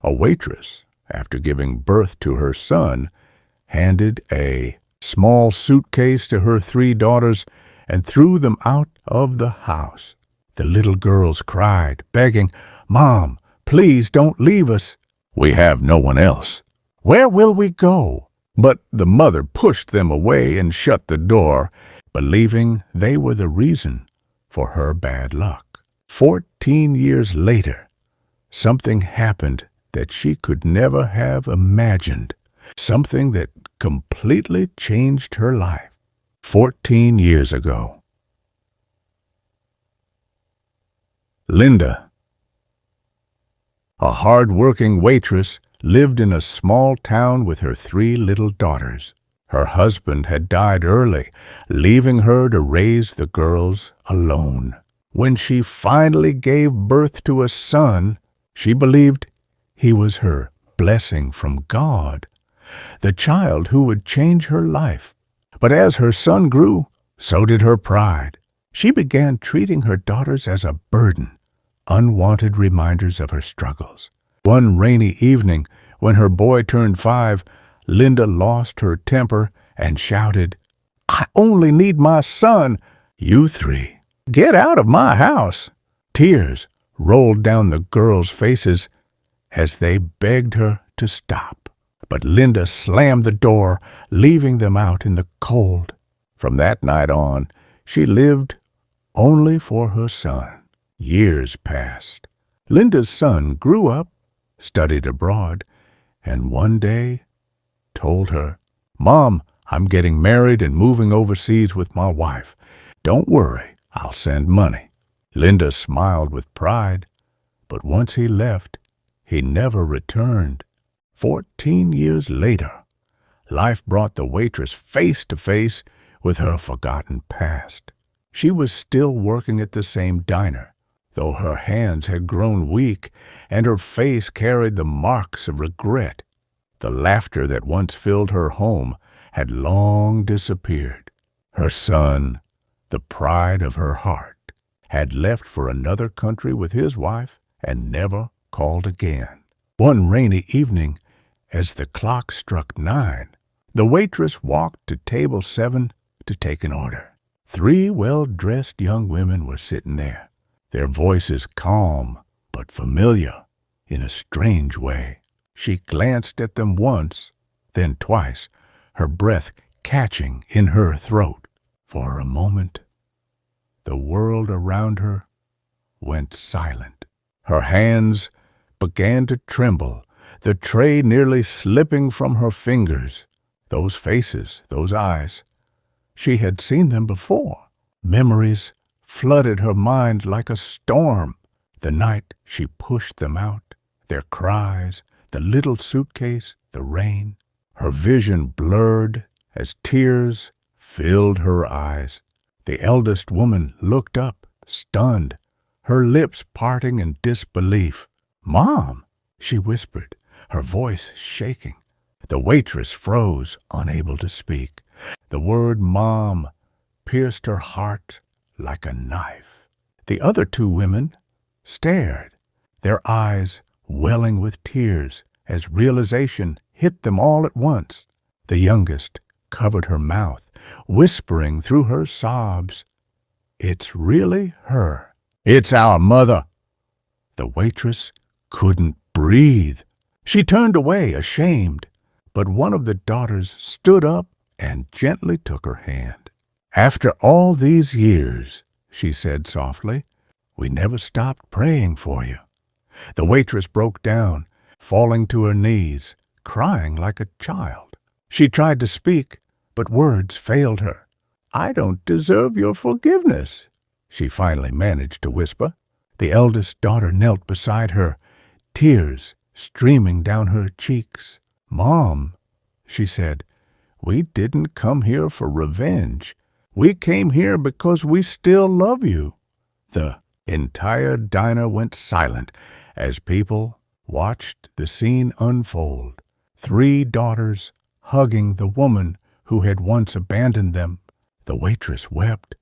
A waitress, after giving birth to her son, handed a small suitcase to her 3 daughters and threw them out of the house. The little girls cried, begging, "Mom, please don't leave us. We have no one else. Where will we go?" But the mother pushed them away and shut the door, believing they were the reason for her bad luck. 14 years later, something happened that she could never have imagined, something that completely changed her life. 14 years ago. Linda, a hard-working waitress, lived in a small town with her 3 little daughters. Her husband had died early, leaving her to raise the girls alone. When she finally gave birth to a son, she believed he was her blessing from God, the child who would change her life. But as her son grew, so did her pride. She began treating her daughters as a burden, unwanted reminders of her struggles. One rainy evening, when her boy turned 5, Linda lost her temper and shouted, "I only need my son. You 3, get out of my house." Tears rolled down the girls' faces as they begged her to stop. But Linda slammed the door, leaving them out in the cold. From that night on, she lived only for her son. Years passed. Linda's son grew up, studied abroad, and one day told her, "Mom, I'm getting married and moving overseas with my wife. Don't worry, I'll send money." Linda smiled with pride, but once he left, he never returned. 14 years later, life brought the waitress face to face with her forgotten past. She was still working at the same diner, though her hands had grown weak and her face carried the marks of regret. The laughter that once filled her home had long disappeared. Her son, the pride of her heart, had left for another country with his wife and never called again. One rainy evening, as the clock struck 9, the waitress walked to table 7 to take an order. 3 well-dressed young women were sitting there, their voices calm but familiar in a strange way. She glanced at them once, then twice, her breath catching in her throat. For a moment, the world around her went silent. Her hands began to tremble, the tray nearly slipping from her fingers. Those faces, those eyes, she had seen them before. Memories flooded her mind like a storm. The night she pushed them out, their cries, the little suitcase, the rain. Her vision blurred as tears filled her eyes. The eldest woman looked up, stunned, her lips parting in disbelief. "Mom," she whispered, her voice shaking. The waitress froze, unable to speak. The word "Mom" pierced her heart like a knife. The other 2 women stared, their eyes welling with tears as realization hit them all at once. The youngest covered her mouth, whispering through her sobs, "It's really her. It's our mother." The waitress couldn't breathe. She turned away, ashamed, but one of the daughters stood up and gently took her hand. "After all these years," she said softly, "we never stopped praying for you." The waitress broke down, falling to her knees, crying like a child. She tried to speak, but words failed her. "I don't deserve your forgiveness," she finally managed to whisper. The eldest daughter knelt beside her, tears streaming down her cheeks. "Mom," she said, "we didn't come here for revenge. We came here because we still love you." The entire diner went silent as people watched the scene unfold. 3 daughters hugging the woman who had once abandoned them. The waitress wept,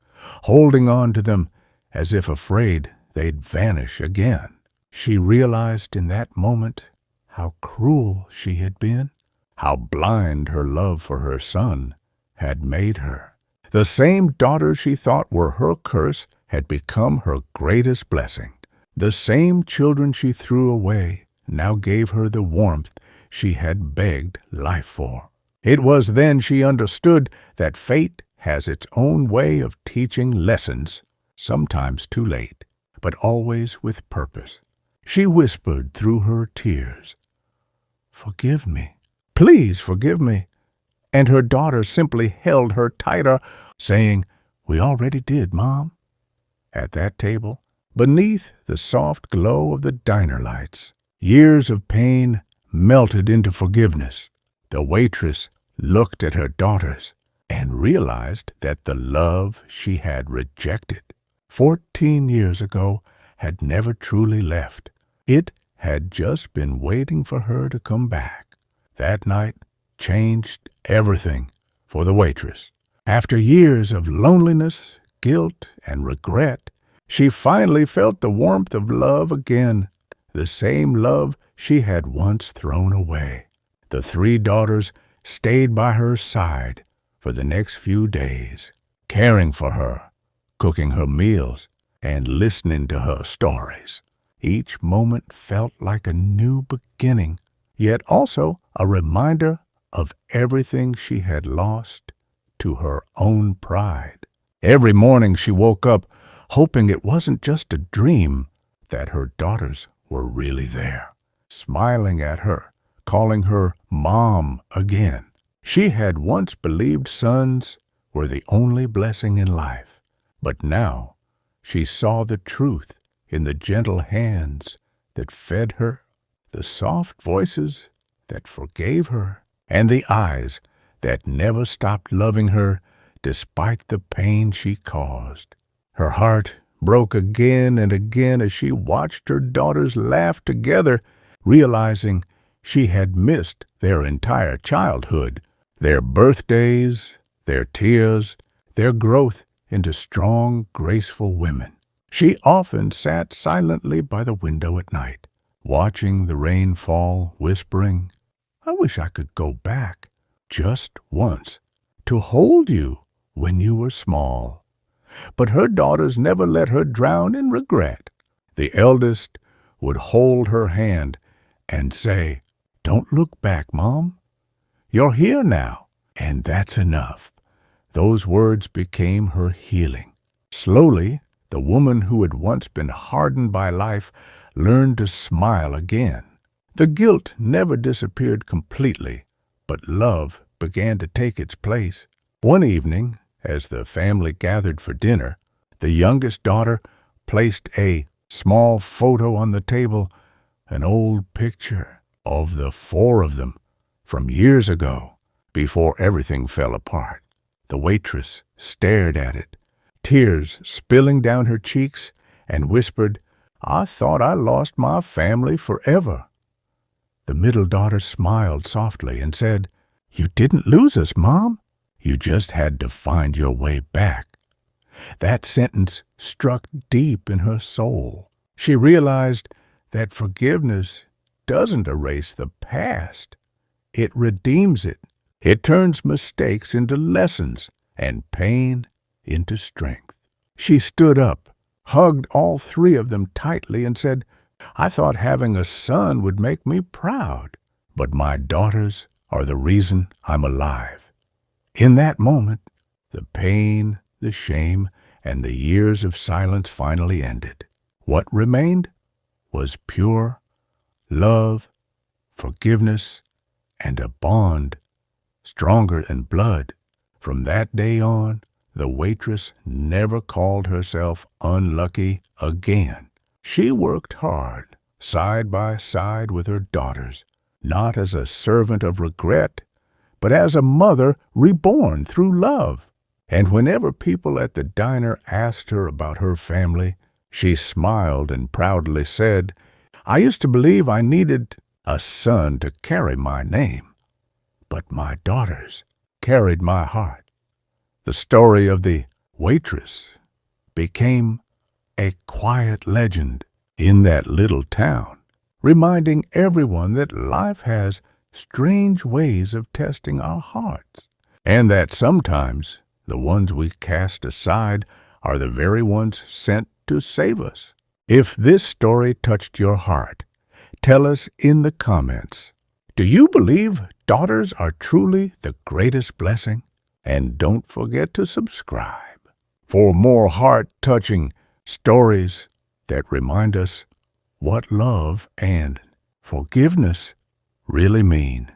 holding on to them as if afraid they'd vanish again. She realized in that moment how cruel she had been, how blind her love for her son had made her. The same daughters she thought were her curse had become her greatest blessing. The same children she threw away now gave her the warmth she had begged life for. It was then she understood that fate has its own way of teaching lessons, sometimes too late, but always with purpose. She whispered through her tears, "Forgive me. Please forgive me." And her daughter simply held her tighter, saying, "We already did, Mom." At that table, beneath the soft glow of the diner lights, years of pain melted into forgiveness. The waitress looked at her daughters and realized that the love she had rejected 14 years ago had never truly left. It had just been waiting for her to come back. That night changed everything for the waitress. After years of loneliness, guilt, and regret, she finally felt the warmth of love again, the same love she had once thrown away. The three daughters stayed by her side for the next few days, caring for her, cooking her meals, and listening to her stories. Each moment felt like a new beginning, yet also a reminder of everything she had lost to her own pride. Every morning she woke up hoping it wasn't just a dream, that her daughters were really there, smiling at her, calling her Mom again. She had once believed sons were the only blessing in life, but now she saw the truth in the gentle hands that fed her, the soft voices that forgave her, and the eyes that never stopped loving her despite the pain she caused. Her heart broke again and again as she watched her daughters laugh together, realizing she had missed their entire childhood, their birthdays, their tears, their growth into strong, graceful women. She often sat silently by the window at night, watching the rain fall, whispering, "I wish I could go back, just once, to hold you when you were small." But her daughters never let her drown in regret. The eldest would hold her hand and say, "Don't look back, Mom. You're here now, and that's enough." Those words became her healing. Slowly, the woman who had once been hardened by life learned to smile again. The guilt never disappeared completely, but love began to take its place. One evening, as the family gathered for dinner, the youngest daughter placed a small photo on the table, an old picture of the four of them from years ago, before everything fell apart. The waitress stared at it, tears spilling down her cheeks, and whispered, "I thought I lost my family forever." The middle daughter smiled softly and said, "You didn't lose us, Mom. You just had to find your way back." That sentence struck deep in her soul. She realized that forgiveness doesn't erase the past. It redeems it. It turns mistakes into lessons and pain into strength. She stood up, hugged all three of them tightly, and said, "I thought having a son would make me proud, but my daughters are the reason I'm alive." In that moment, the pain, the shame, and the years of silence finally ended. What remained was pure love, forgiveness, and a bond stronger than blood. From that day on, the waitress never called herself unlucky again. She worked hard, side by side with her daughters, not as a servant of regret, but as a mother reborn through love. And whenever people at the diner asked her about her family, she smiled and proudly said, "I used to believe I needed a son to carry my name, but my daughters carried my heart." The story of the waitress became a quiet legend in that little town, reminding everyone that life has strange ways of testing our hearts, and that sometimes the ones we cast aside are the very ones sent to save us. If this story touched your heart, tell us in the comments. Do you believe daughters are truly the greatest blessing? And don't forget to subscribe for more heart-touching stories that remind us what love and forgiveness really mean.